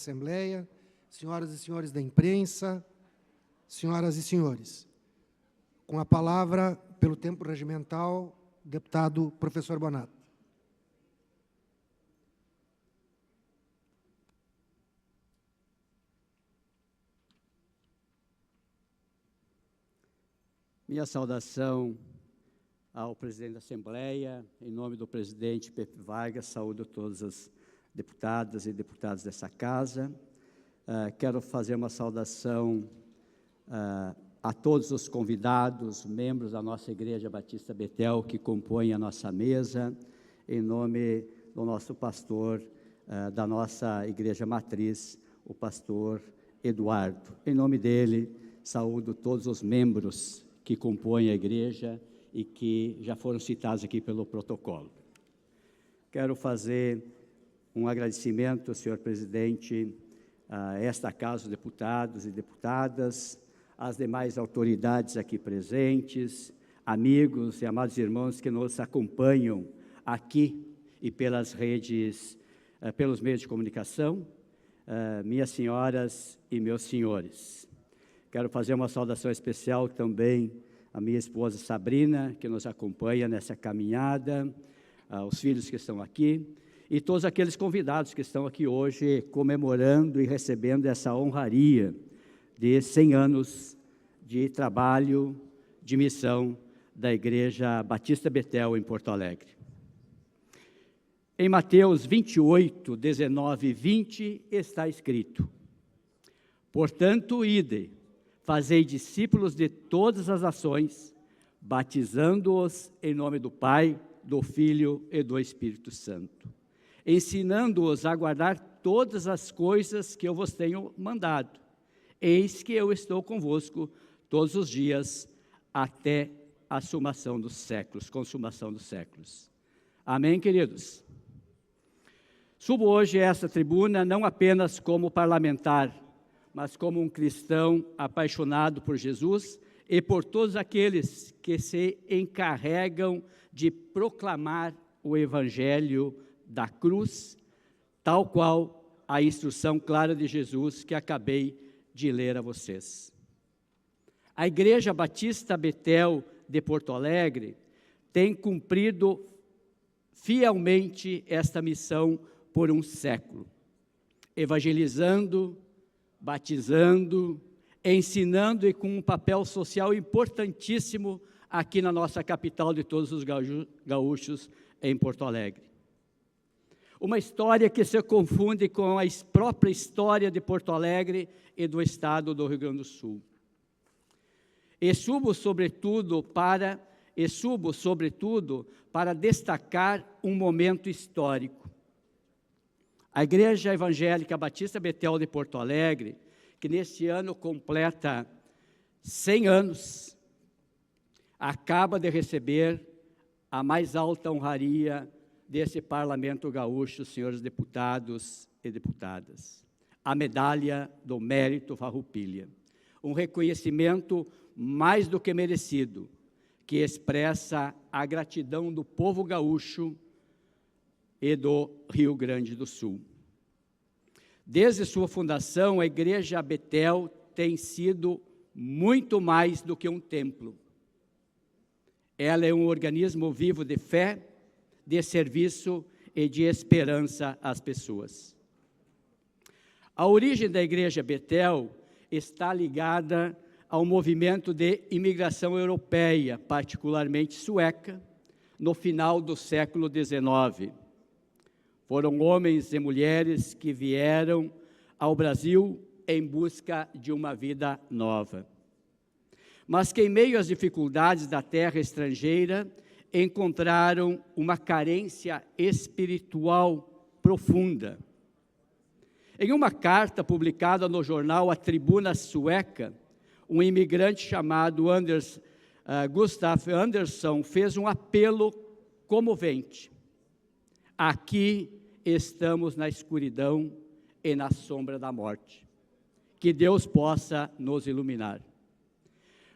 Assembleia, senhoras e senhores da imprensa, senhoras e senhores. Com a palavra, pelo tempo regimental, deputado professor Bonato. Minha saudação ao presidente da Assembleia, em nome do presidente Pepe Vargas, saúdo todas as deputadas e deputados dessa casa. Quero fazer uma saudação a todos os convidados, membros da nossa Igreja Batista Betel, que compõem a nossa mesa, em nome do nosso pastor da nossa Igreja Matriz, o pastor Eduardo. Em nome dele, saúdo todos os membros que compõem a igreja e que já foram citados aqui pelo protocolo. Quero fazer um agradecimento, senhor presidente, a esta casa, os deputados e deputadas, às demais autoridades aqui presentes, amigos e amados irmãos que nos acompanham aqui e pelas redes, pelos meios de comunicação, minhas senhoras e meus senhores. Quero fazer uma saudação especial também à minha esposa Sabrina, que nos acompanha nessa caminhada, aos filhos que estão aqui, e todos aqueles convidados que estão aqui hoje comemorando e recebendo essa honraria de 100 anos de trabalho, de missão da Igreja Batista Betel em Porto Alegre. Em Mateus 28, 19 e 20 está escrito: portanto, ide, fazei discípulos de todas as nações, batizando-os em nome do Pai, do Filho e do Espírito Santo, ensinando-os a guardar todas as coisas que eu vos tenho mandado. Eis que eu estou convosco todos os dias, até a consumação dos séculos. Amém, queridos? Subo hoje a essa tribuna não apenas como parlamentar, mas como um cristão apaixonado por Jesus e por todos aqueles que se encarregam de proclamar o Evangelho da cruz, tal qual a instrução clara de Jesus que acabei de ler a vocês. A Igreja Batista Betel de Porto Alegre tem cumprido fielmente esta missão por um século, evangelizando, batizando, ensinando e com um papel social importantíssimo aqui na nossa capital de todos os gaúchos, em Porto Alegre. Uma história que se confunde com a própria história de Porto Alegre e do estado do Rio Grande do Sul. E subo, sobretudo, para destacar um momento histórico. A Igreja Evangélica Batista Betel de Porto Alegre, que neste ano completa 100 anos, acaba de receber a mais alta honraria desse Parlamento Gaúcho, senhores deputados e deputadas, a Medalha do Mérito Farroupilha, um reconhecimento mais do que merecido, que expressa a gratidão do povo gaúcho e do Rio Grande do Sul. Desde sua fundação, a Igreja Betel tem sido muito mais do que um templo. Ela é um organismo vivo de fé, de serviço e de esperança às pessoas. A origem da Igreja Betel está ligada ao movimento de imigração europeia, particularmente sueca, no final do século XIX. Foram homens e mulheres que vieram ao Brasil em busca de uma vida nova, mas que, em meio às dificuldades da terra estrangeira, encontraram uma carência espiritual profunda. Em uma carta publicada no jornal A Tribuna Sueca, um imigrante chamado Gustaf Andersson fez um apelo comovente: aqui estamos na escuridão e na sombra da morte. Que Deus possa nos iluminar.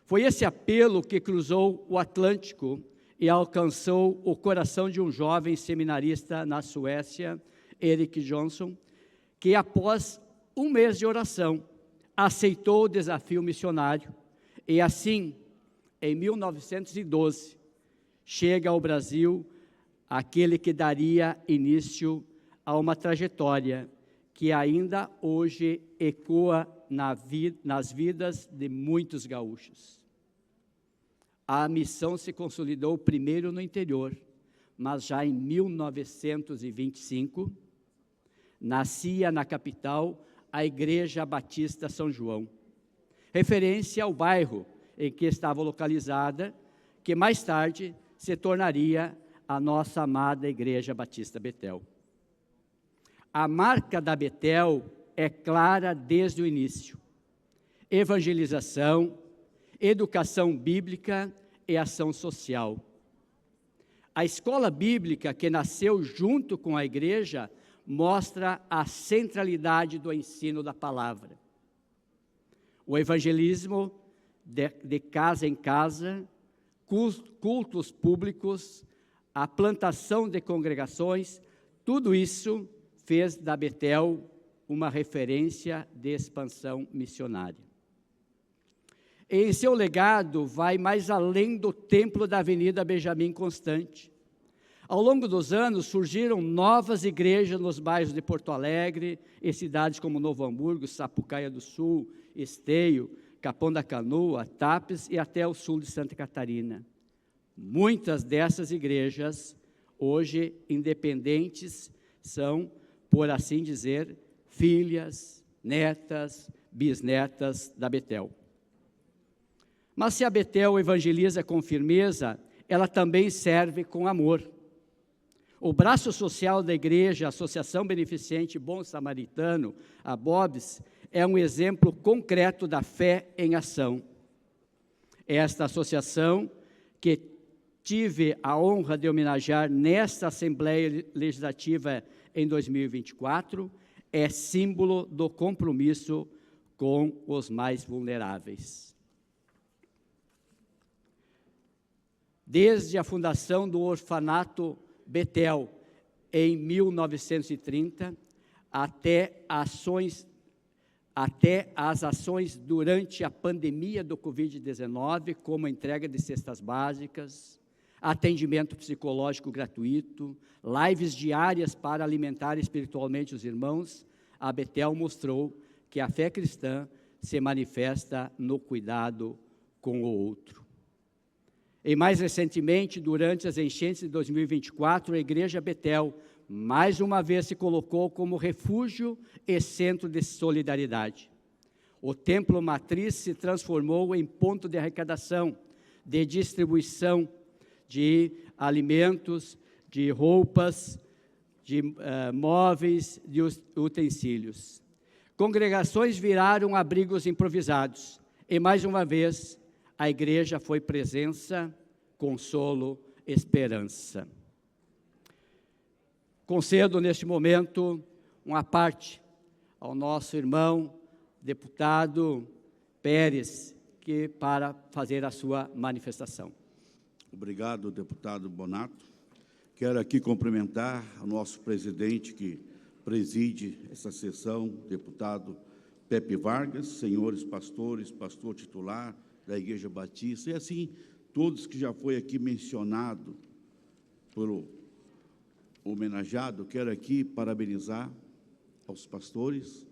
Foi esse apelo que cruzou o Atlântico e alcançou o coração de um jovem seminarista na Suécia, Erik Johnson, que após um mês de oração, aceitou o desafio missionário e, assim, em 1912, chega ao Brasil aquele que daria início a uma trajetória que ainda hoje ecoa nas vidas de muitos gaúchos. A missão se consolidou primeiro no interior, mas já em 1925, nascia na capital a Igreja Batista São João, referência ao bairro em que estava localizada, que mais tarde se tornaria a nossa amada Igreja Batista Betel. A marca da Betel é clara desde o início: evangelização, educação bíblica e ação social. A escola bíblica, que nasceu junto com a igreja, mostra a centralidade do ensino da palavra. O evangelismo de casa em casa, cultos públicos, a plantação de congregações, tudo isso fez da Betel uma referência de expansão missionária. E em seu legado vai mais além do templo da Avenida Benjamin Constant. Ao longo dos anos surgiram novas igrejas nos bairros de Porto Alegre, em cidades como Novo Hamburgo, Sapucaia do Sul, Esteio, Capão da Canoa, Tapes e até o sul de Santa Catarina. Muitas dessas igrejas, hoje independentes, são, por assim dizer, filhas, netas, bisnetas da Betel. Mas se a Betel evangeliza com firmeza, ela também serve com amor. O braço social da igreja, a Associação Beneficente Bom Samaritano, a BOBS, é um exemplo concreto da fé em ação. Esta associação, que tive a honra de homenagear nesta Assembleia Legislativa em 2024, é símbolo do compromisso com os mais vulneráveis. Desde a fundação do orfanato Betel, em 1930, até as ações durante a pandemia do Covid-19, como a entrega de cestas básicas, atendimento psicológico gratuito, lives diárias para alimentar espiritualmente os irmãos, a Betel mostrou que a fé cristã se manifesta no cuidado com o outro. E mais recentemente, durante as enchentes de 2024, a Igreja Betel, mais uma vez, se colocou como refúgio e centro de solidariedade. O templo matriz se transformou em ponto de arrecadação, de distribuição de alimentos, de roupas, de móveis, de utensílios. Congregações viraram abrigos improvisados e, mais uma vez, a igreja foi presença, consolo, esperança. Concedo, neste momento, uma parte ao nosso irmão, deputado Pérez, para fazer a sua manifestação. Obrigado, deputado Bonato. Quero aqui cumprimentar o nosso presidente que preside essa sessão, deputado Pepe Vargas, senhores pastores, pastor titular da Igreja Batista, e assim, todos que já foi aqui mencionado pelo homenageado, quero aqui parabenizar aos pastores,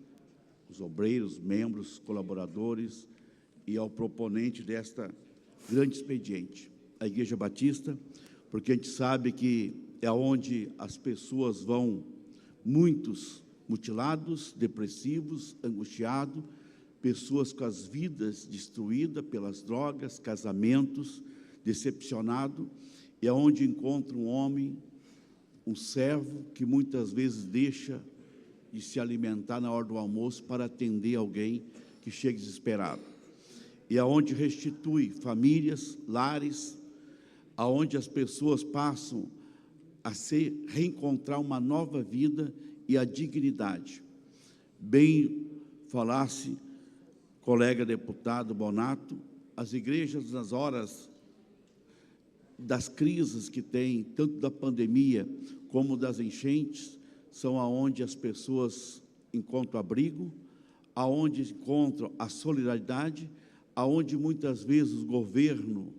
os obreiros, membros, colaboradores e ao proponente desta grande expediente, a Igreja Batista, porque a gente sabe que é onde as pessoas vão, muitos mutilados, depressivos, angustiados, pessoas com as vidas destruídas pelas drogas, casamentos, decepcionados, e é onde encontra um homem, um servo, que muitas vezes deixa de se alimentar na hora do almoço para atender alguém que chega desesperado. E é onde restitui famílias, lares, aonde as pessoas passam a se reencontrar uma nova vida e a dignidade. Bem falasse, colega deputado Bonato, as igrejas nas horas das crises que tem, tanto da pandemia como das enchentes, são aonde as pessoas encontram abrigo, aonde encontram a solidariedade, aonde muitas vezes o governo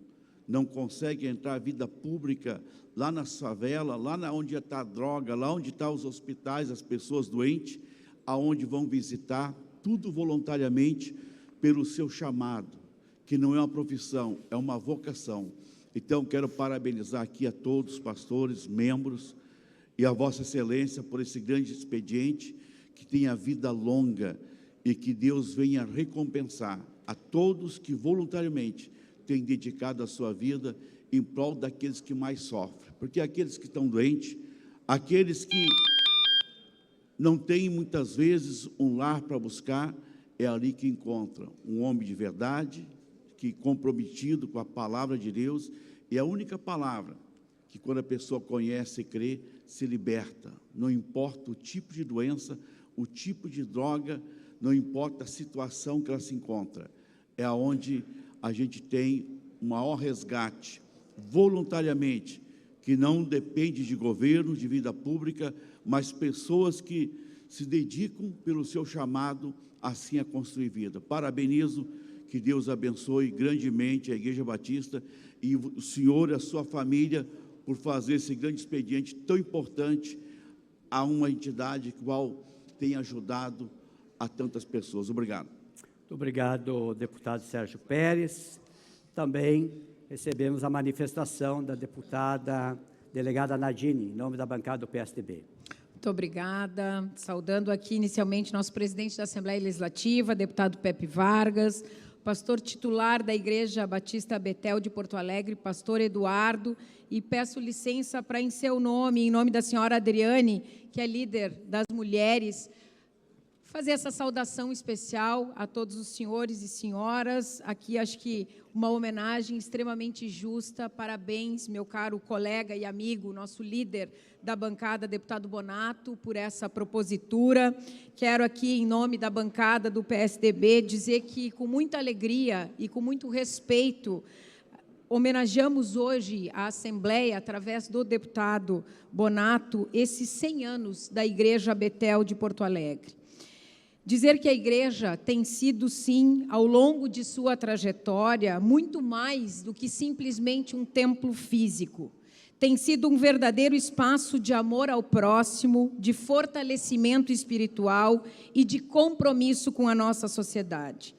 não consegue entrar na vida pública, lá na favela, lá onde está a droga, lá onde estão os hospitais, as pessoas doentes, aonde vão visitar, tudo voluntariamente, pelo seu chamado, que não é uma profissão, é uma vocação. Então, quero parabenizar aqui a todos os pastores, membros, e a Vossa Excelência por esse grande expediente, que tenha vida longa, e que Deus venha recompensar a todos que voluntariamente têm dedicado a sua vida em prol daqueles que mais sofrem, porque aqueles que estão doentes, aqueles que não têm muitas vezes um lar para buscar, é ali que encontram um homem de verdade, que comprometido com a palavra de Deus, e a única palavra que quando a pessoa conhece e crê, se liberta, não importa o tipo de doença, o tipo de droga, não importa a situação que ela se encontra, é onde a gente tem o maior resgate, voluntariamente, que não depende de governo, de vida pública, mas pessoas que se dedicam pelo seu chamado, assim a construir vida. Parabenizo, que Deus abençoe grandemente a Igreja Batista e o senhor e a sua família por fazer esse grande expediente tão importante a uma entidade que tem ajudado a tantas pessoas. Obrigado. Muito obrigado, deputado Sérgio Pérez. Também recebemos a manifestação da deputada delegada Nadine, em nome da bancada do PSDB. Muito obrigada. Saudando aqui inicialmente nosso presidente da Assembleia Legislativa, deputado Pepe Vargas, pastor titular da Igreja Batista Betel de Porto Alegre, pastor Eduardo, e peço licença para, em seu nome, em nome da senhora Adriane, que é líder das mulheres, fazer essa saudação especial a todos os senhores e senhoras. Aqui, acho que uma homenagem extremamente justa. Parabéns, meu caro colega e amigo, nosso líder da bancada, deputado Bonato, por essa propositura. Quero aqui, em nome da bancada do PSDB, dizer que, com muita alegria e com muito respeito, homenageamos hoje a Assembleia, através do deputado Bonato, esses 100 anos da Igreja Betel de Porto Alegre. Dizer que a igreja tem sido, sim, ao longo de sua trajetória, muito mais do que simplesmente um templo físico. Tem sido um verdadeiro espaço de amor ao próximo, de fortalecimento espiritual e de compromisso com a nossa sociedade.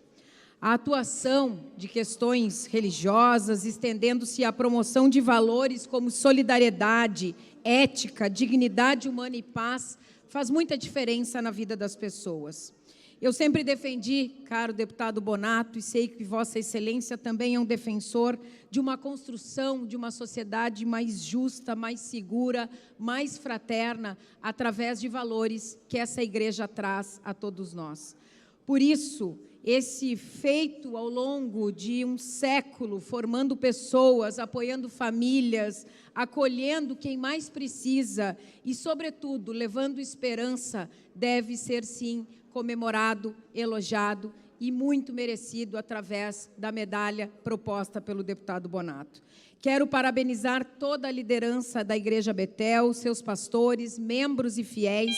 A atuação de questões religiosas, estendendo-se à promoção de valores como solidariedade, ética, dignidade humana e paz, faz muita diferença na vida das pessoas. Eu sempre defendi, caro deputado Bonato, e sei que Vossa Excelência também é um defensor de uma construção de uma sociedade mais justa, mais segura, mais fraterna, através de valores que essa igreja traz a todos nós. Por isso, esse feito ao longo de um século, formando pessoas, apoiando famílias, acolhendo quem mais precisa e, sobretudo, levando esperança, deve ser, sim, comemorado, elogiado e muito merecido através da medalha proposta pelo deputado Bonato. Quero parabenizar toda a liderança da Igreja Betel, seus pastores, membros e fiéis,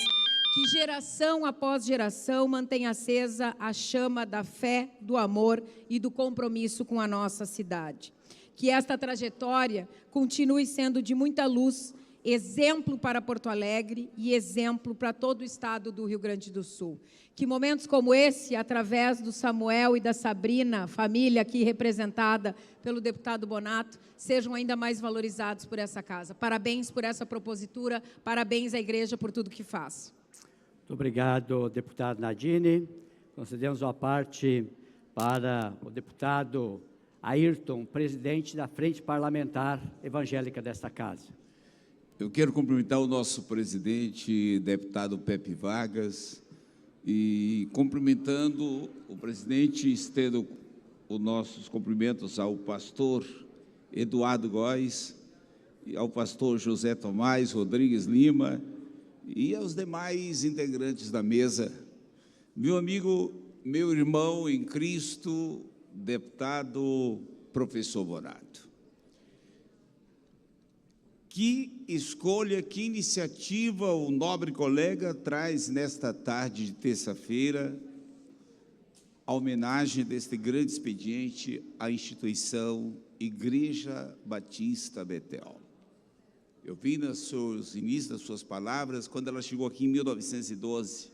que geração após geração mantém acesa a chama da fé, do amor e do compromisso com a nossa cidade. Que esta trajetória continue sendo de muita luz, exemplo para Porto Alegre e exemplo para todo o estado do Rio Grande do Sul. Que momentos como esse, através do Samuel e da Sabrina, família aqui representada pelo deputado Bonato, sejam ainda mais valorizados por essa casa. Parabéns por essa propositura, parabéns à igreja por tudo que faz. Muito obrigado, deputado Nadine. Concedemos uma parte para o deputado Ayrton, presidente da Frente Parlamentar Evangélica desta casa. Eu quero cumprimentar o nosso presidente, deputado Pepe Vargas, e cumprimentando o presidente, estendo os nossos cumprimentos ao pastor Eduardo Góes, e ao pastor José Tomás Rodrigues Lima e aos demais integrantes da mesa. Meu amigo, meu irmão em Cristo, deputado professor Bonato. Que escolha, que iniciativa o nobre colega traz nesta tarde de terça-feira a homenagem deste grande expediente à instituição Igreja Batista Betel. Eu vi nos inícios das suas palavras, quando ela chegou aqui em 1912,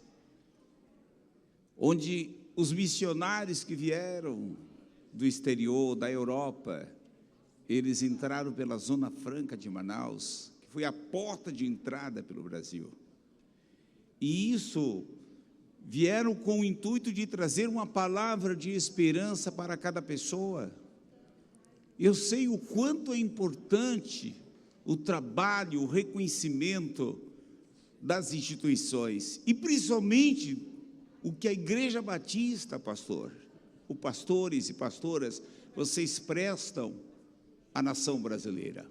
onde os missionários que vieram do exterior, da Europa, eles entraram pela Zona Franca de Manaus, que foi a porta de entrada pelo Brasil. E isso vieram com o intuito de trazer uma palavra de esperança para cada pessoa. Eu sei o quanto é importante o trabalho, o reconhecimento das instituições, e principalmente o que a Igreja Batista, pastor, os pastores e pastoras, vocês prestam à nação brasileira.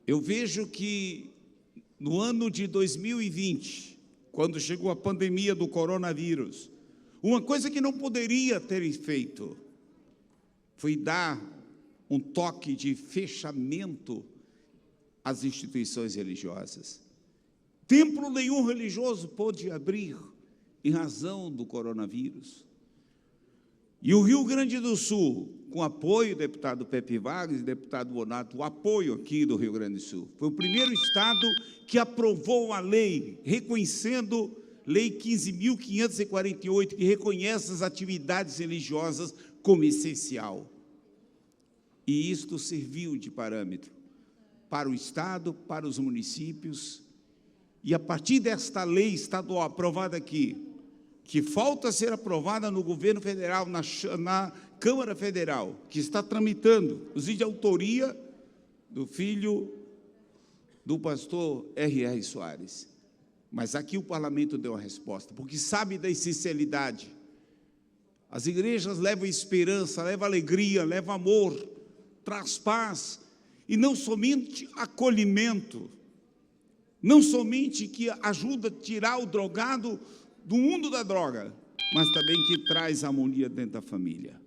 Eu vejo que no ano de 2020, quando chegou a pandemia do coronavírus, uma coisa que não poderia ter feito foi dar um toque de fechamento às instituições religiosas. Templo nenhum religioso pôde abrir em razão do coronavírus. E o Rio Grande do Sul, com apoio do deputado Pepe Vargas e do deputado Bonato, o apoio aqui do Rio Grande do Sul, foi o primeiro estado que aprovou uma lei, reconhecendo Lei 15.548, que reconhece as atividades religiosas como essencial. E isto serviu de parâmetro para o Estado, para os municípios, e a partir desta lei estadual aprovada aqui, que falta ser aprovada no governo federal, na Câmara Federal, que está tramitando, inclusive de autoria do filho do pastor R.R. Soares. Mas aqui o parlamento deu a resposta, porque sabe da essencialidade. As igrejas levam esperança, levam alegria, levam amor, traz paz, e não somente acolhimento, não somente que ajuda a tirar o drogado do mundo da droga, mas também que traz harmonia dentro da família.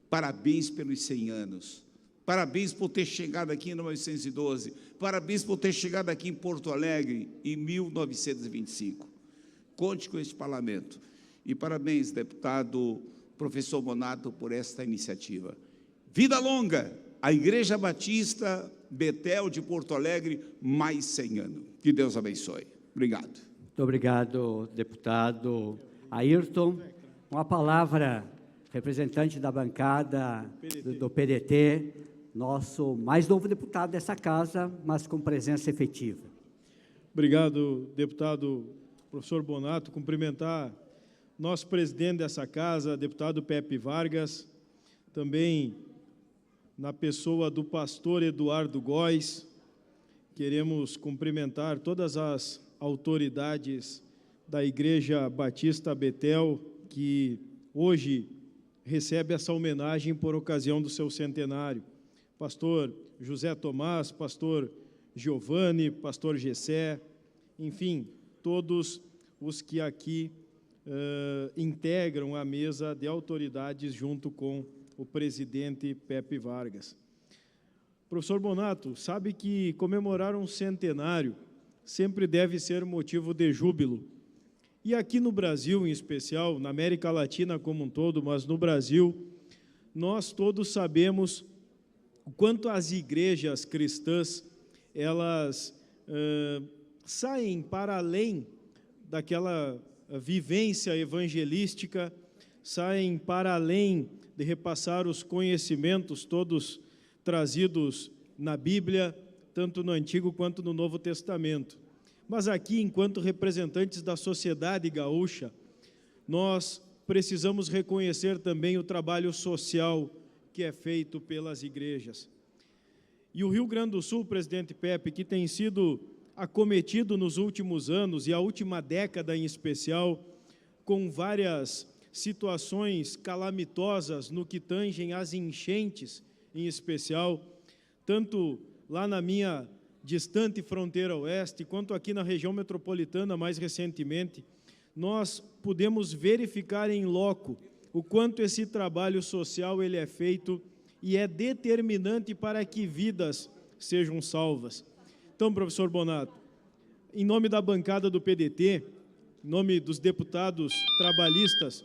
Parabéns pelos 100 anos, parabéns por ter chegado aqui em 1912, parabéns por ter chegado aqui em Porto Alegre em 1925. Conte com este parlamento. E parabéns, deputado professor Bonato, por esta iniciativa. Vida longa à Igreja Batista Betel de Porto Alegre, mais 100 anos. Que Deus abençoe. Obrigado. Muito obrigado, deputado Ayrton. Uma palavra, representante da bancada do PDT, nosso mais novo deputado dessa casa, mas com presença efetiva. Obrigado, deputado professor Bonato. Cumprimentar nosso presidente dessa casa, deputado Pepe Vargas, também na pessoa do pastor Eduardo Góes. Queremos cumprimentar todas as autoridades da Igreja Batista Betel, que hoje recebe essa homenagem por ocasião do seu centenário. Pastor José Tomás, pastor Giovanni, pastor Gessé, enfim, todos os que aqui integram a mesa de autoridades junto com o presidente Pepe Vargas. Professor Bonato, sabe que comemorar um centenário sempre deve ser motivo de júbilo. E aqui no Brasil, em especial, na América Latina como um todo, mas no Brasil, nós todos sabemos o quanto as igrejas cristãs, elas saem para além daquela vivência evangelística, saem para além de repassar os conhecimentos todos trazidos na Bíblia, tanto no Antigo quanto no Novo Testamento. Mas aqui, enquanto representantes da sociedade gaúcha, nós precisamos reconhecer também o trabalho social que é feito pelas igrejas. E o Rio Grande do Sul, presidente Pepe, que tem sido acometido nos últimos anos, e a última década em especial, com várias situações calamitosas no que tangem às enchentes, em especial, tanto lá na minha distante fronteira oeste, quanto aqui na região metropolitana mais recentemente, nós pudemos verificar em loco o quanto esse trabalho social ele é feito e é determinante para que vidas sejam salvas. Então, professor Bonato, em nome da bancada do PDT, em nome dos deputados trabalhistas,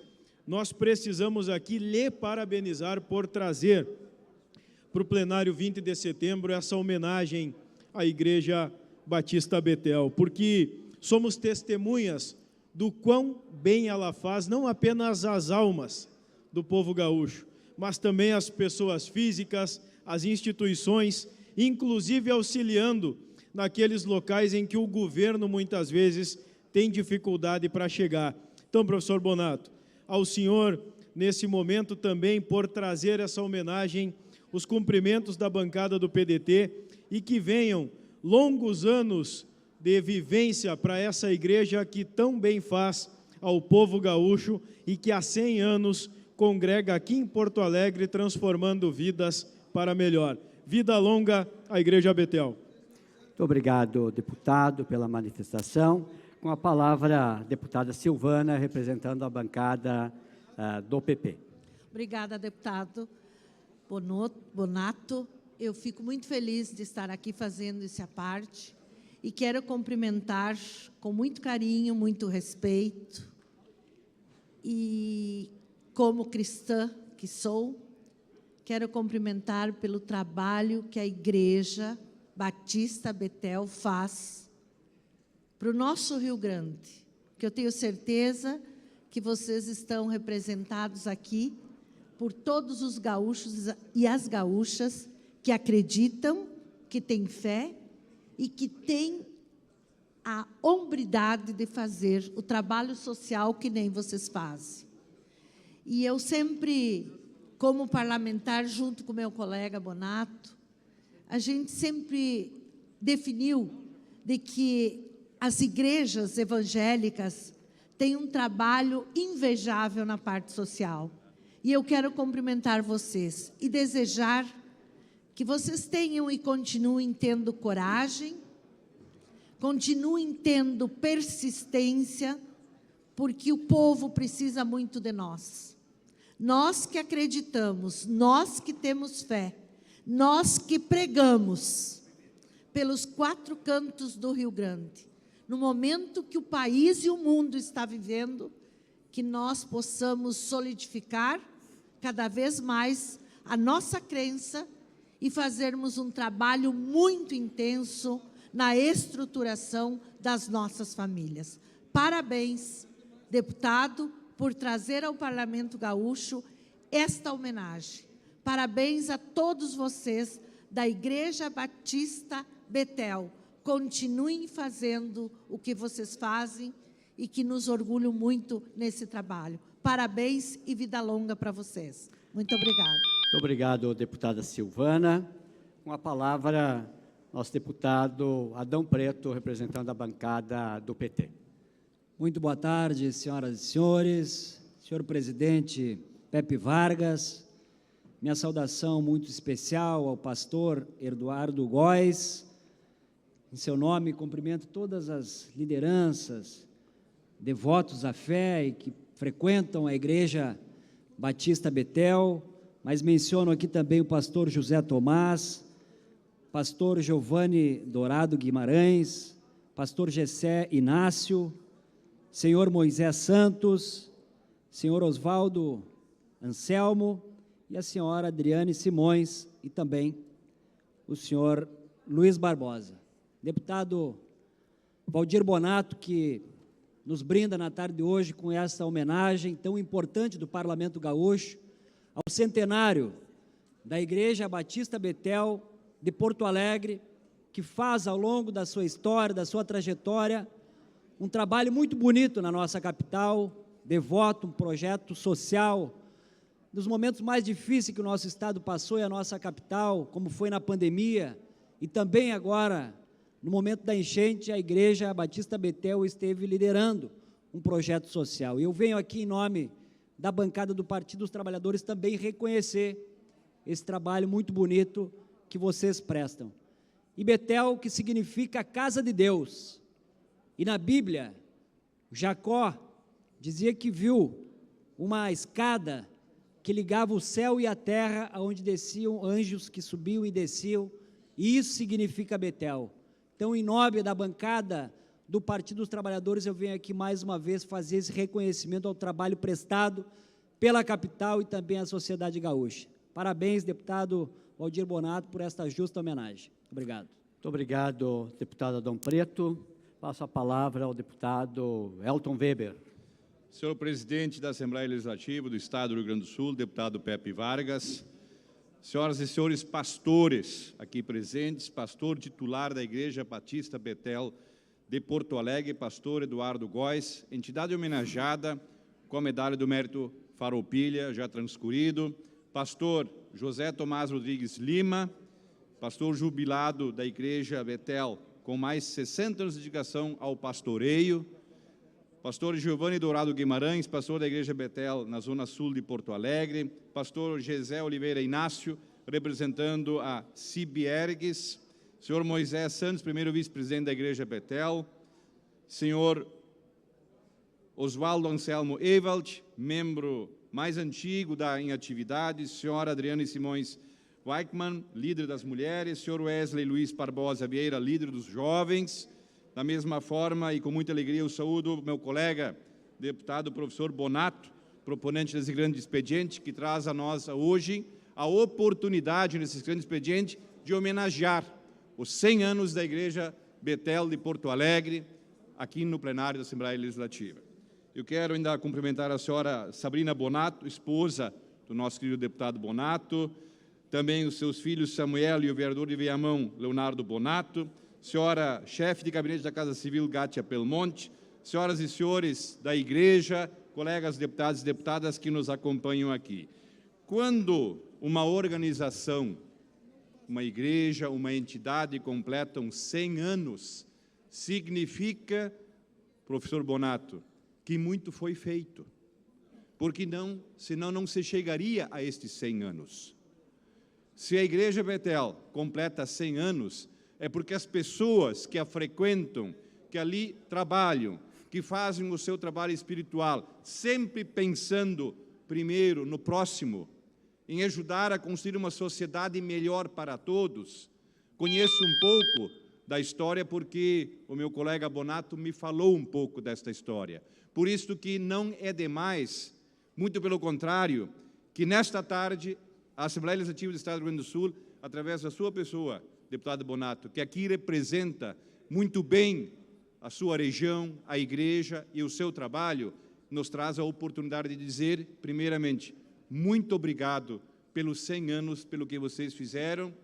nós precisamos aqui lhe parabenizar por trazer para o plenário 20 de setembro essa homenagem à Igreja Batista Betel, porque somos testemunhas do quão bem ela faz, não apenas as almas do povo gaúcho, mas também as pessoas físicas, as instituições, inclusive auxiliando naqueles locais em que o governo muitas vezes tem dificuldade para chegar. Então, professor Bonato, ao senhor, nesse momento também, por trazer essa homenagem, os cumprimentos da bancada do PDT e que venham longos anos de vivência para essa igreja que tão bem faz ao povo gaúcho e que há 100 anos congrega aqui em Porto Alegre, transformando vidas para melhor. Vida longa à Igreja Betel. Muito obrigado, deputado, pela manifestação. Com a palavra, a deputada Silvana, representando a bancada do PP. Obrigada, deputado Bonato. Eu fico muito feliz de estar aqui fazendo essa parte e quero cumprimentar com muito carinho, muito respeito e, como cristã que sou, quero cumprimentar pelo trabalho que a Igreja Batista Betel faz para o nosso Rio Grande, que eu tenho certeza que vocês estão representados aqui por todos os gaúchos e as gaúchas que acreditam, que têm fé e que têm a hombridade de fazer o trabalho social que nem vocês fazem. E eu sempre, como parlamentar, junto com meu colega Bonato, a gente sempre definiu de que as igrejas evangélicas têm um trabalho invejável na parte social. E eu quero cumprimentar vocês e desejar que vocês tenham e continuem tendo coragem, continuem tendo persistência, porque o povo precisa muito de nós. Nós que acreditamos, nós que temos fé, nós que pregamos pelos 4 cantos do Rio Grande, no momento que o país e o mundo está vivendo, que nós possamos solidificar cada vez mais a nossa crença e fazermos um trabalho muito intenso na estruturação das nossas famílias. Parabéns, deputado, por trazer ao Parlamento Gaúcho esta homenagem. Parabéns a todos vocês da Igreja Batista Betel. Continuem fazendo o que vocês fazem e que nos orgulham muito nesse trabalho. Parabéns e vida longa para vocês. Muito obrigada. Muito obrigado, deputada Silvana. Com a palavra, nosso deputado Adão Preto, representando a bancada do PT. Muito boa tarde, senhoras e senhores, senhor presidente Pepe Vargas, minha saudação muito especial ao pastor Eduardo Góes. Em seu nome, cumprimento todas as lideranças, devotos à fé e que frequentam a Igreja Batista Betel, mas menciono aqui também o pastor José Tomás, pastor Giovanni Dourado Guimarães, pastor Gessé Inácio, senhor Moisés Santos, senhor Osvaldo Anselmo e a senhora Adriane Simões e também o senhor Luiz Barbosa. Deputado Valdir Bonato, que nos brinda na tarde de hoje com essa homenagem tão importante do Parlamento Gaúcho ao centenário da Igreja Batista Betel de Porto Alegre, que faz ao longo da sua história, da sua trajetória, um trabalho muito bonito na nossa capital, devoto, um projeto social, nos momentos mais difíceis que o nosso estado passou e a nossa capital, como foi na pandemia, e também agora, no momento da enchente, a Igreja Batista Betel esteve liderando um projeto social. E eu venho aqui, em nome da bancada do Partido dos Trabalhadores, também reconhecer esse trabalho muito bonito que vocês prestam. E Betel, que significa casa de Deus. E na Bíblia, Jacó dizia que viu uma escada que ligava o céu e a terra, onde desciam anjos que subiam e desciam, e isso significa Betel. Então, em nome da bancada do Partido dos Trabalhadores, eu venho aqui mais uma vez fazer esse reconhecimento ao trabalho prestado pela capital e também a sociedade gaúcha. Parabéns, deputado Waldir Bonato, por esta justa homenagem. Obrigado. Muito obrigado, deputado Adão Preto. Passo a palavra ao deputado Elton Weber. Senhor presidente da Assembleia Legislativa do Estado do Rio Grande do Sul, deputado Pepe Vargas, senhoras e senhores pastores aqui presentes, pastor titular da Igreja Batista Betel de Porto Alegre, pastor Eduardo Góes, entidade homenageada com a medalha do mérito Farroupilha, já transcorrido, pastor José Tomás Rodrigues Lima, pastor jubilado da Igreja Betel, com mais 60 anos de dedicação ao pastoreio, pastor Giovanni Dourado Guimarães, pastor da Igreja Betel, na Zona Sul de Porto Alegre, pastor Gesé Oliveira Inácio, representando a Cibiergues, senhor Moisés Santos, primeiro vice-presidente da Igreja Betel, senhor Oswaldo Anselmo Ewald, membro mais antigo em atividade, senhora Adriane Simões Weichmann, líder das mulheres, senhor Wesley Luiz Barbosa Vieira, líder dos jovens. Da mesma forma, e com muita alegria, eu saúdo meu colega, deputado professor Bonato, proponente desse grande expediente, que traz a nós hoje a oportunidade, nesse grande expediente, de homenagear os 100 anos da Igreja Betel de Porto Alegre, aqui no plenário da Assembleia Legislativa. Eu quero ainda cumprimentar a senhora Sabrina Bonato, esposa do nosso querido deputado Bonato, também os seus filhos Samuel e o vereador de Viamão, Leonardo Bonato, senhora chefe de gabinete da Casa Civil, Gátia Pelmonte, senhoras e senhores da Igreja, colegas deputados e deputadas que nos acompanham aqui. Quando uma organização, uma igreja, uma entidade completam 100 anos, significa, professor Bonato, que muito foi feito, porque senão não se chegaria a estes 100 anos. Se a Igreja Betel completa 100 anos, é porque as pessoas que a frequentam, que ali trabalham, que fazem o seu trabalho espiritual, sempre pensando primeiro no próximo, em ajudar a construir uma sociedade melhor para todos. Conheço um pouco da história porque o meu colega Bonato me falou um pouco desta história. Por isso que não é demais, muito pelo contrário, que nesta tarde a Assembleia Legislativa do Estado do Rio Grande do Sul, através da sua pessoa, deputado Bonato, que aqui representa muito bem a sua região, a igreja e o seu trabalho, nos traz a oportunidade de dizer, primeiramente, muito obrigado pelos 100 anos, pelo que vocês fizeram,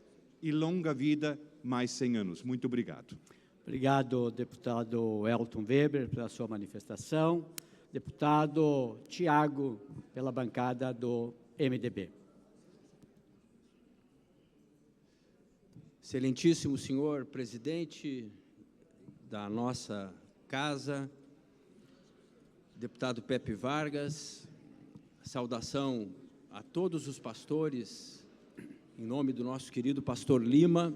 e longa vida, mais 100 anos. Muito obrigado. Obrigado, deputado Elton Weber, pela sua manifestação. Deputado Tiago, pela bancada do MDB. Excelentíssimo senhor presidente da nossa casa, deputado Pepe Vargas, saudação a todos os pastores, em nome do nosso querido pastor Lima,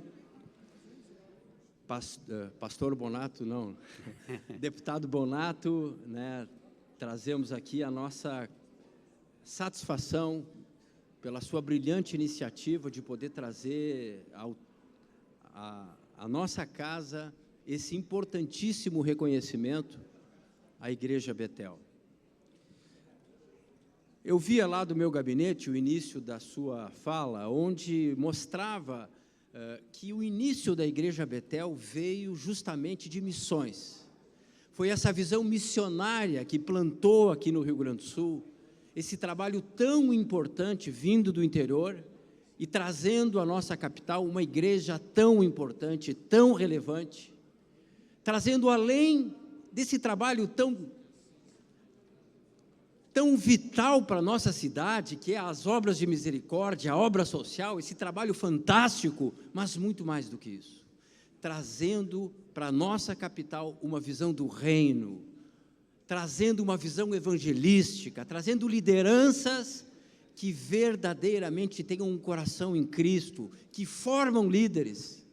pastor Bonato, não, deputado Bonato, né, trazemos aqui a nossa satisfação pela sua brilhante iniciativa de poder trazer a nossa casa esse importantíssimo reconhecimento à Igreja Betel. Eu via lá do meu gabinete o início da sua fala, onde mostrava que o início da Igreja Betel veio justamente de missões. Foi essa visão missionária que plantou aqui no Rio Grande do Sul, esse trabalho tão importante vindo do interior e trazendo à nossa capital uma igreja tão importante, tão relevante, trazendo além desse trabalho tão vital para a nossa cidade, que é as obras de misericórdia, a obra social, esse trabalho fantástico, mas muito mais do que isso, trazendo para a nossa capital uma visão do reino, trazendo uma visão evangelística, trazendo lideranças que verdadeiramente tenham um coração em Cristo, que formam líderes.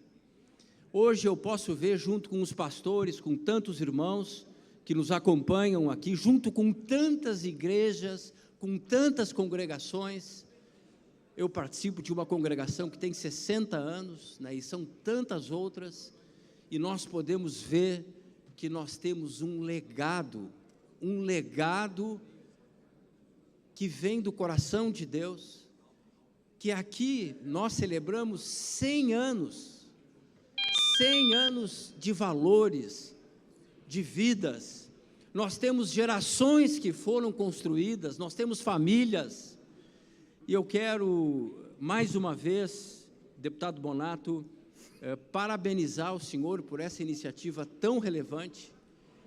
Hoje eu posso ver, junto com os pastores, com tantos irmãos que nos acompanham aqui, junto com tantas igrejas, com tantas congregações. Eu participo de uma congregação que tem 60 anos, né, e são tantas outras, e nós podemos ver que nós temos um legado que vem do coração de Deus, que aqui nós celebramos 100 anos de valores, de vidas. Nós temos gerações que foram construídas, nós temos famílias, e eu quero, mais uma vez, deputado Bonato, parabenizar o senhor por essa iniciativa tão relevante.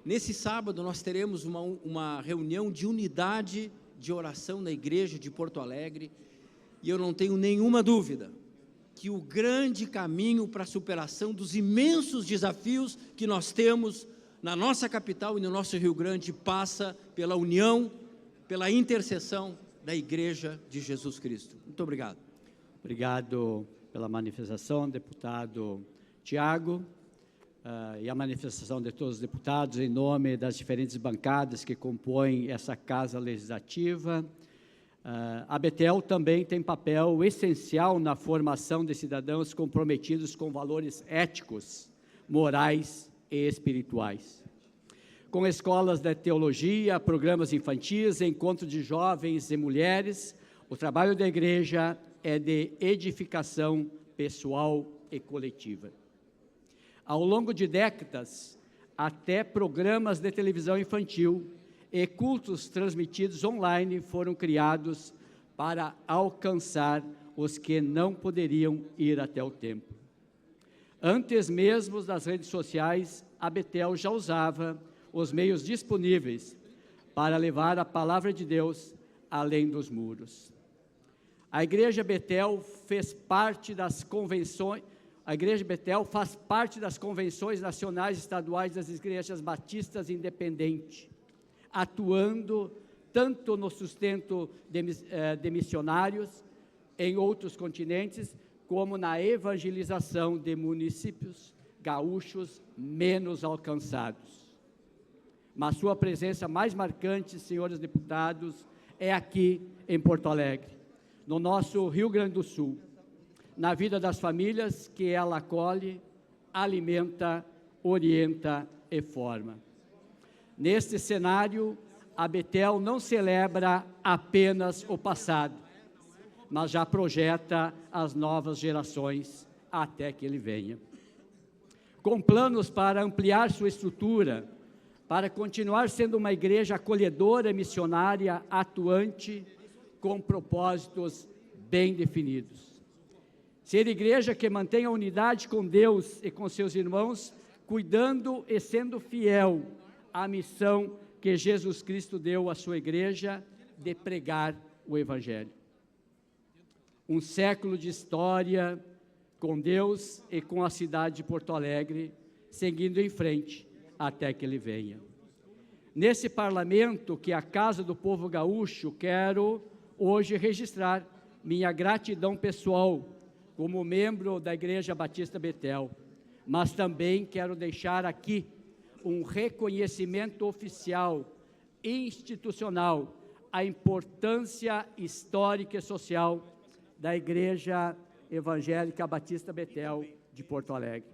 Nesse sábado nós teremos uma reunião de unidade de oração na igreja de Porto Alegre, e eu não tenho nenhuma dúvida que o grande caminho para a superação dos imensos desafios que nós temos na nossa capital e no nosso Rio Grande passa pela união, pela intercessão da Igreja de Jesus Cristo. Muito obrigado. Obrigado pela manifestação, deputado Tiago, e a manifestação de todos os deputados em nome das diferentes bancadas que compõem essa Casa Legislativa. A Betel também tem papel essencial na formação de cidadãos comprometidos com valores éticos, morais e espirituais. Com escolas de teologia, programas infantis, encontros de jovens e mulheres, o trabalho da igreja é de edificação pessoal e coletiva. Ao longo de décadas, até programas de televisão infantil e cultos transmitidos online foram criados para alcançar os que não poderiam ir até o templo. Antes mesmo das redes sociais, a Betel já usava os meios disponíveis para levar a palavra de Deus além dos muros. A Igreja Betel faz parte das convenções nacionais e estaduais das igrejas batistas independentes, atuando tanto no sustento de missionários em outros continentes, como na evangelização de municípios gaúchos menos alcançados. Mas sua presença mais marcante, senhores deputados, é aqui em Porto Alegre, no nosso Rio Grande do Sul, na vida das famílias que ela acolhe, alimenta, orienta e forma. Neste cenário, a Betel não celebra apenas o passado, mas já projeta as novas gerações até que ele venha. Com planos para ampliar sua estrutura, para continuar sendo uma igreja acolhedora e missionária atuante, com propósitos bem definidos. Ser igreja que mantém a unidade com Deus e com seus irmãos, cuidando e sendo fiel à missão que Jesus Cristo deu à sua igreja de pregar o Evangelho. Um século de história com Deus e com a cidade de Porto Alegre, seguindo em frente até que ele venha. Nesse parlamento, que é a casa do povo gaúcho, quero hoje registrar minha gratidão pessoal como membro da Igreja Batista Betel, mas também quero deixar aqui um reconhecimento oficial, institucional, à importância histórica e social da Igreja Evangélica Batista Betel de Porto Alegre.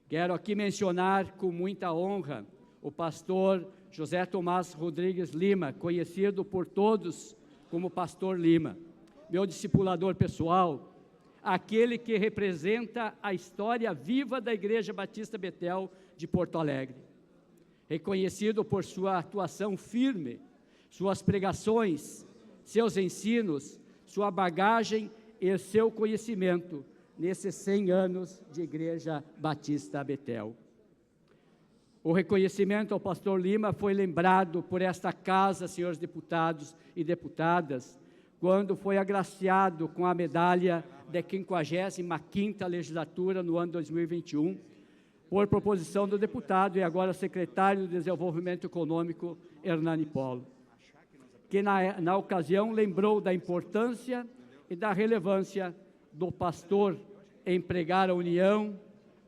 Quero aqui mencionar com muita honra o pastor José Tomás Rodrigues Lima, conhecido por todos como Pastor Lima, meu discipulador pessoal, aquele que representa a história viva da Igreja Batista Betel de Porto Alegre, reconhecido por sua atuação firme, suas pregações, seus ensinos, sua bagagem e seu conhecimento nesses 100 anos de Igreja Batista Betel. O reconhecimento ao pastor Lima foi lembrado por esta casa, senhores deputados e deputadas, quando foi agraciado com a medalha da 55ª legislatura no ano 2021, por proposição do deputado e agora secretário de Desenvolvimento Econômico, Hernani Polo, que na ocasião lembrou da importância e da relevância do pastor em pregar a união,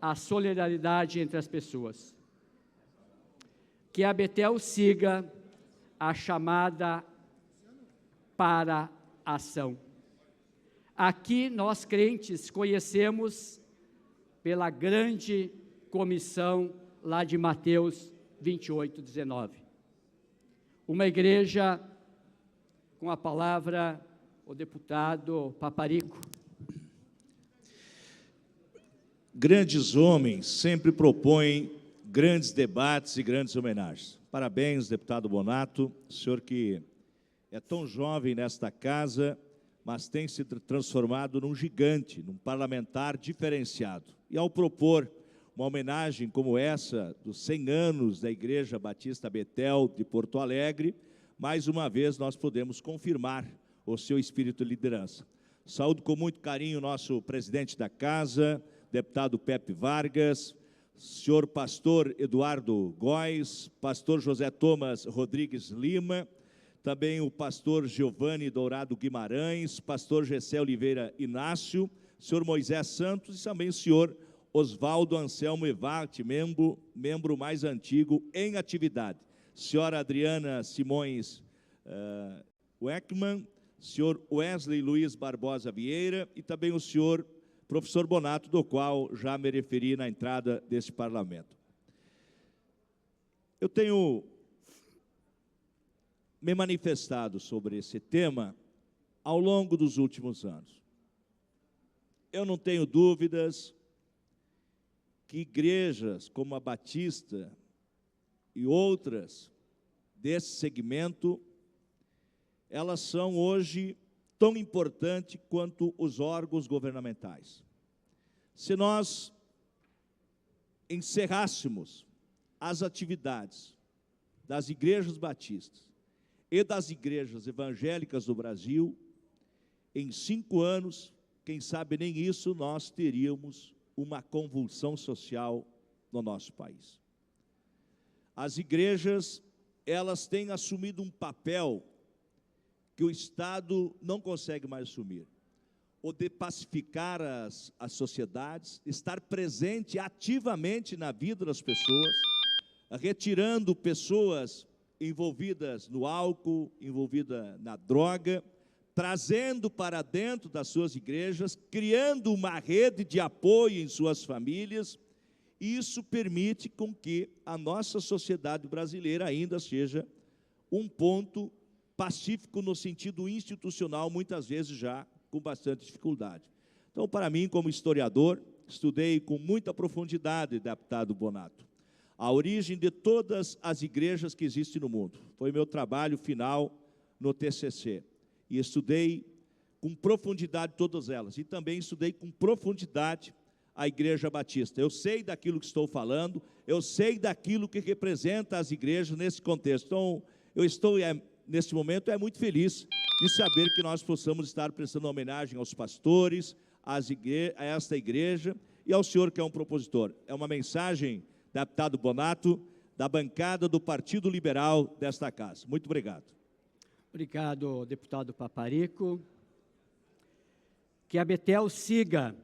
a solidariedade entre as pessoas. Que a Betel siga a chamada para a ação. Aqui nós crentes conhecemos pela grande comissão lá de Mateus 28:19. Uma igreja Com a palavra, o deputado Paparico. Grandes homens sempre propõem grandes debates e grandes homenagens. Parabéns, deputado Bonato, o senhor que é tão jovem nesta casa, mas tem se transformado num gigante, num parlamentar diferenciado. E ao propor uma homenagem como essa, dos 100 anos da Igreja Batista Betel de Porto Alegre, mais uma vez nós podemos confirmar o seu espírito de liderança. Saúdo com muito carinho o nosso presidente da casa, deputado Pepe Vargas, senhor pastor Eduardo Góes, pastor José Thomas Rodrigues Lima, também o pastor Giovanni Dourado Guimarães, pastor Gessé Oliveira Inácio, senhor Moisés Santos e também o senhor Oswaldo Anselmo Evart, membro mais antigo em atividade, senhora Adriana Simões Weckman, senhor Wesley Luiz Barbosa Vieira e também o senhor professor Bonato, do qual já me referi na entrada deste parlamento. Eu tenho me manifestado sobre esse tema ao longo dos últimos anos. Eu não tenho dúvidas que igrejas como a Batista e outras desse segmento, elas são hoje tão importantes quanto os órgãos governamentais. Se nós encerrássemos as atividades das igrejas batistas e das igrejas evangélicas do Brasil, em 5 anos, quem sabe nem isso, nós teríamos uma convulsão social no nosso país. As igrejas, elas têm assumido um papel que o Estado não consegue mais assumir, o de pacificar as sociedades, estar presente ativamente na vida das pessoas, retirando pessoas envolvidas no álcool, envolvidas na droga, trazendo para dentro das suas igrejas, criando uma rede de apoio em suas famílias, e isso permite com que a nossa sociedade brasileira ainda seja um ponto pacífico no sentido institucional, muitas vezes já com bastante dificuldade. Então, para mim, como historiador, estudei com muita profundidade, deputado Bonato, a origem de todas as igrejas que existem no mundo. Foi meu trabalho final no TCC. E estudei com profundidade todas elas. E também estudei com profundidade a Igreja Batista. Eu sei daquilo que estou falando, eu sei daquilo que representa as igrejas nesse contexto. Então, eu estou, neste momento, muito feliz de saber que nós possamos estar prestando homenagem aos pastores, a esta igreja e ao senhor que é um propositor. É uma mensagem, deputado Bonato, da bancada do Partido Liberal desta casa. Muito obrigado. Obrigado, deputado Paparico. Que a Betel siga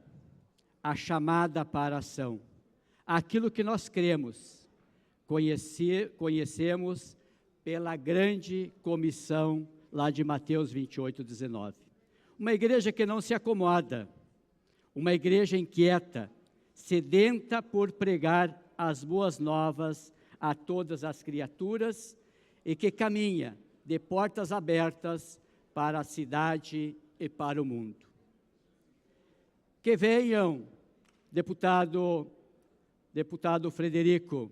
a chamada para a ação. Aquilo que nós cremos, conhecemos pela grande comissão lá de Mateus 28, 19. Uma igreja que não se acomoda, uma igreja inquieta, sedenta por pregar as boas novas a todas as criaturas e que caminha de portas abertas para a cidade e para o mundo. Que venham, deputado Frederico,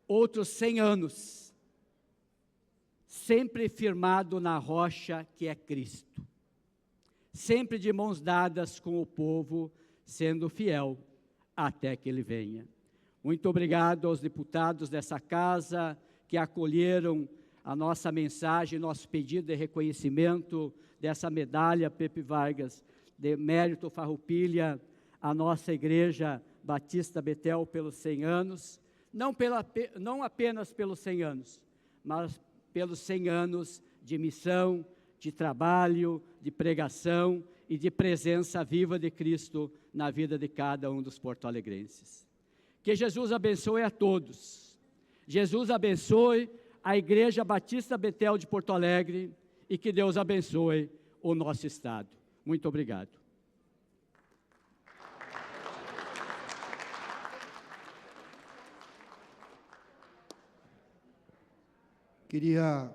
outros 100 anos, sempre firmado na rocha que é Cristo, sempre de mãos dadas com o povo, sendo fiel até que Ele venha. Muito obrigado aos deputados dessa casa que acolheram a nossa mensagem, nosso pedido de reconhecimento dessa medalha Pepe Vargas, de mérito Farroupilha, a nossa Igreja Batista Betel pelos 100 anos, não apenas pelos 100 anos, mas pelos 100 anos de missão, de trabalho, de pregação e de presença viva de Cristo na vida de cada um dos porto-alegrenses. Que Jesus abençoe a todos. Jesus abençoe a Igreja Batista Betel de Porto Alegre e que Deus abençoe o nosso Estado. Muito obrigado. Queria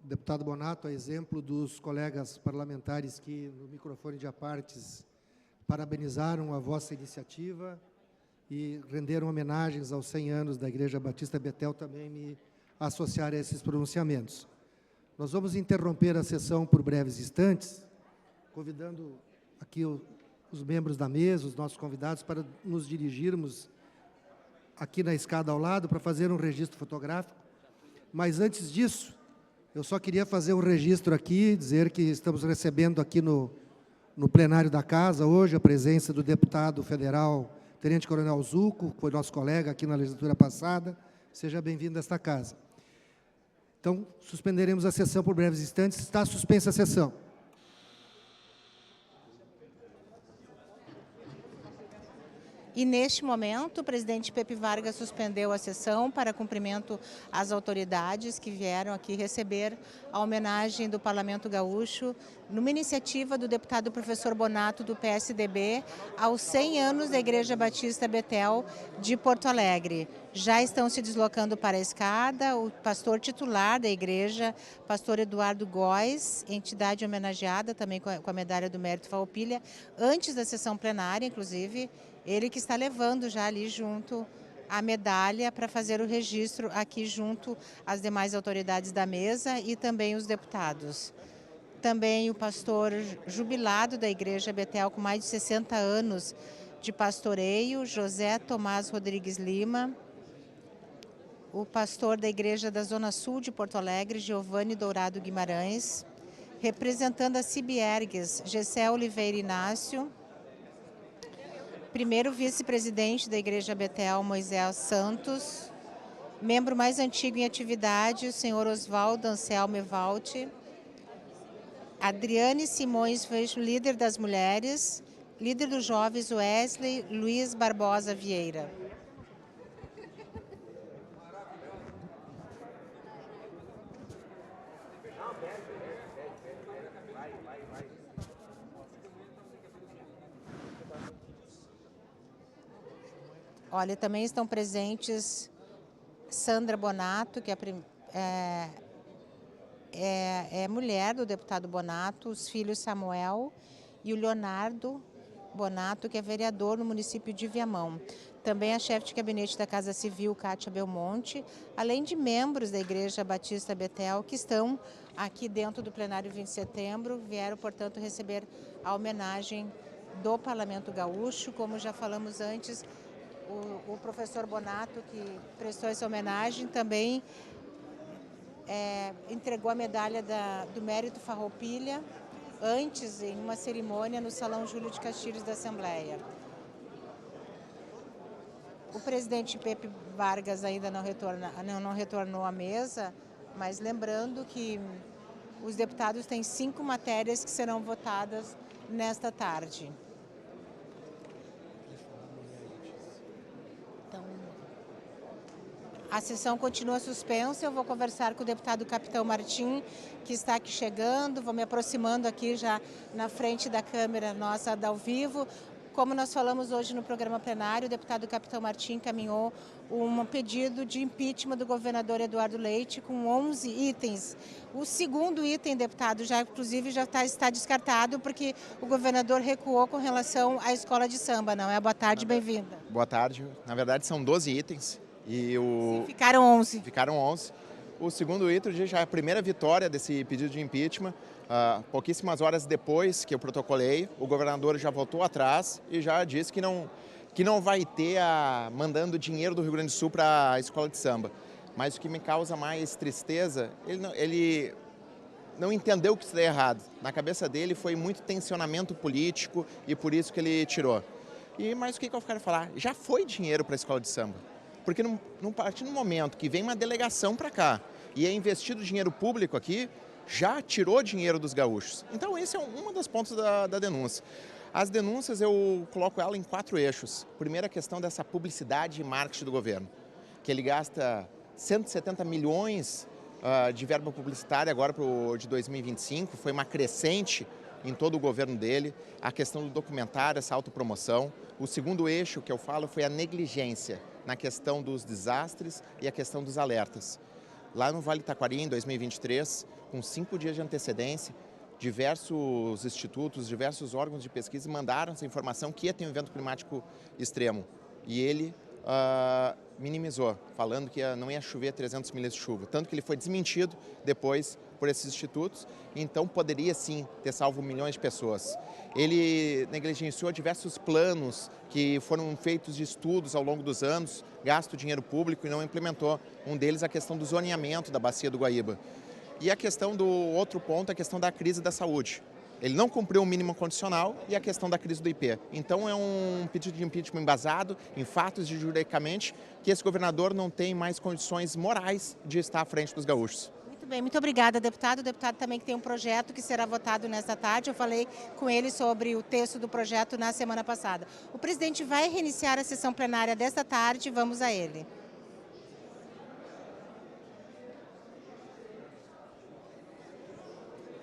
Deputado Bonato, a exemplo dos colegas parlamentares que, no microfone de apartes, parabenizaram a vossa iniciativa e renderam homenagens aos 100 anos da Igreja Batista Betel, também me associar a esses pronunciamentos. Nós vamos interromper a sessão por breves instantes, convidando aqui os membros da mesa, os nossos convidados, para nos dirigirmos aqui na escada ao lado para fazer um registro fotográfico. Mas, antes disso, eu só queria fazer um registro aqui, dizer que estamos recebendo aqui no plenário da Casa, hoje, a presença do deputado federal, Tenente Coronel Zuco, que foi nosso colega aqui na legislatura passada. Seja bem-vindo a esta casa. Então, suspenderemos a sessão por breves instantes. Está suspensa a sessão. E, neste momento, o presidente Pepe Vargas suspendeu a sessão para cumprimento às autoridades que vieram aqui receber a homenagem do Parlamento Gaúcho, numa iniciativa do deputado professor Bonato, do PSDB, aos 100 anos da Igreja Batista Betel de Porto Alegre. Já estão se deslocando para a escada o pastor titular da igreja, pastor Eduardo Góes, entidade homenageada também com a medalha do Mérito Farroupilha, antes da sessão plenária, inclusive. Ele que está levando já ali junto a medalha para fazer o registro aqui junto às demais autoridades da mesa e também os deputados. Também o pastor jubilado da Igreja Betel, com mais de 60 anos de pastoreio, José Tomás Rodrigues Lima. O pastor da Igreja da Zona Sul de Porto Alegre, Giovanni Dourado Guimarães. Representando a Cibiergues, Gessé Oliveira Inácio. Primeiro vice-presidente da Igreja Betel, Moisés Santos. Membro mais antigo em atividade, o senhor Oswaldo Anselmo Evalte. Adriane Simões, líder das mulheres. Líder dos jovens, Wesley Luiz Barbosa Vieira. Olha, também estão presentes Sandra Bonato, que é mulher do deputado Bonato, os filhos Samuel e o Leonardo Bonato, que é vereador no município de Viamão. Também a chefe de gabinete da Casa Civil, Cátia Belmonte, além de membros da Igreja Batista Betel, que estão aqui dentro do plenário 20 de setembro, vieram, portanto, receber a homenagem do Parlamento Gaúcho. Como já falamos antes, o professor Bonato, que prestou essa homenagem, também entregou a medalha do Mérito Farroupilha, antes, em uma cerimônia no Salão Júlio de Castilhos da Assembleia. O presidente Pepe Vargas ainda não retornou à mesa, mas lembrando que os deputados têm 5 matérias que serão votadas nesta tarde. A sessão continua suspensa. Eu vou conversar com o deputado Capitão Martim, que está aqui chegando. Vou me aproximando aqui já na frente da câmera nossa ao vivo. Como nós falamos hoje no programa plenário, o deputado Capitão Martim encaminhou um pedido de impeachment do governador Eduardo Leite com 11 itens. O segundo item, deputado, inclusive já está descartado, porque o governador recuou com relação à escola de samba, não é? Boa tarde, bem-vinda. Boa tarde. Na verdade, são 12 itens. Sim, ficaram 11. Ficaram 11. O segundo item já é a primeira vitória desse pedido de impeachment. Pouquíssimas horas depois que eu protocolei, o governador já voltou atrás e já disse que não vai ter mandando dinheiro do Rio Grande do Sul para a escola de samba. Mas o que me causa mais tristeza, ele não entendeu que isso é errado. Na cabeça dele foi muito tensionamento político e por isso que ele tirou. Mas o que eu quero falar? Já foi dinheiro para a escola de samba. Porque a partir do momento que vem uma delegação para cá e é investido dinheiro público aqui, já tirou dinheiro dos gaúchos. Então, esse é uma das pontos da denúncia. As denúncias eu coloco ela em 4 eixos. Primeiro, a questão dessa publicidade e marketing do governo, que ele gasta 170 milhões de verba publicitária agora para o de 2025, foi uma crescente em todo o governo dele, a questão do documentário, essa autopromoção. O segundo eixo que eu falo foi a negligência na questão dos desastres e a questão dos alertas. Lá no Vale Taquari, em 2023, com 5 dias de antecedência, diversos institutos, diversos órgãos de pesquisa mandaram essa informação que ia ter um evento climático extremo. E ele minimizou, falando que não ia chover 300 milímetros de chuva. Tanto que ele foi desmentido depois por esses institutos, então poderia sim ter salvo milhões de pessoas. Ele negligenciou diversos planos que foram feitos de estudos ao longo dos anos, gasto dinheiro público e não implementou. Um deles a questão do zoneamento da bacia do Guaíba. E a questão do outro ponto, a questão da crise da saúde. Ele não cumpriu o mínimo condicional e a questão da crise do IP. Então é um pedido de impeachment embasado em fatos e juridicamente que esse governador não tem mais condições morais de estar à frente dos gaúchos. Muito bem, muito obrigada, deputado. O deputado também que tem um projeto que será votado nesta tarde. Eu falei com ele sobre o texto do projeto na semana passada. O presidente vai reiniciar a sessão plenária desta tarde. Vamos a ele.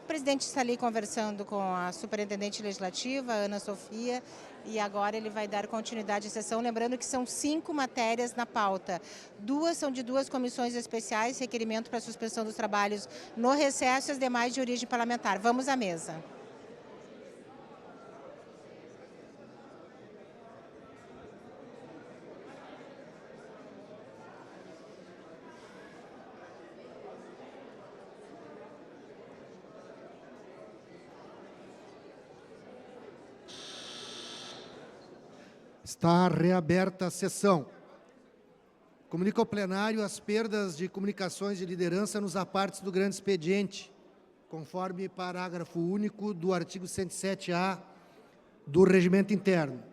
O presidente está ali conversando com a superintendente legislativa, Ana Sofia, e agora ele vai dar continuidade à sessão, lembrando que são 5 matérias na pauta. 2 são de 2 comissões especiais, requerimento para suspensão dos trabalhos no recesso e as demais de origem parlamentar. Vamos à mesa. Está reaberta a sessão. Comunico ao plenário as perdas de comunicações de liderança nos apartes do grande expediente, conforme parágrafo único do artigo 107-A do Regimento Interno.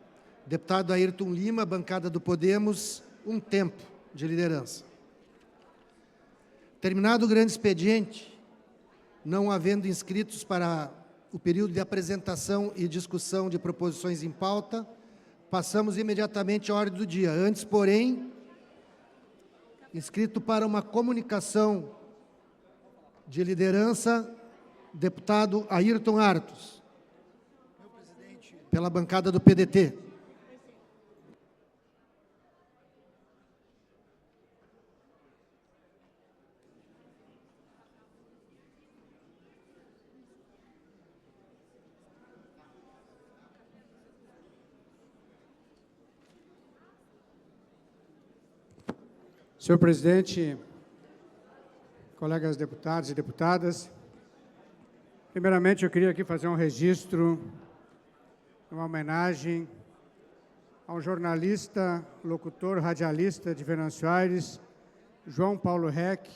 Deputado Ayrton Lima, bancada do Podemos, um tempo de liderança. Terminado o grande expediente, não havendo inscritos para o período de apresentação e discussão de proposições em pauta, passamos imediatamente à ordem do dia. Antes, porém, inscrito para uma comunicação de liderança, deputado Ayrton Artos, pela bancada do PDT. Senhor presidente, colegas deputados e deputadas, primeiramente eu queria aqui fazer um registro, uma homenagem a um jornalista, locutor, radialista de Venâncio Aires, João Paulo Reck,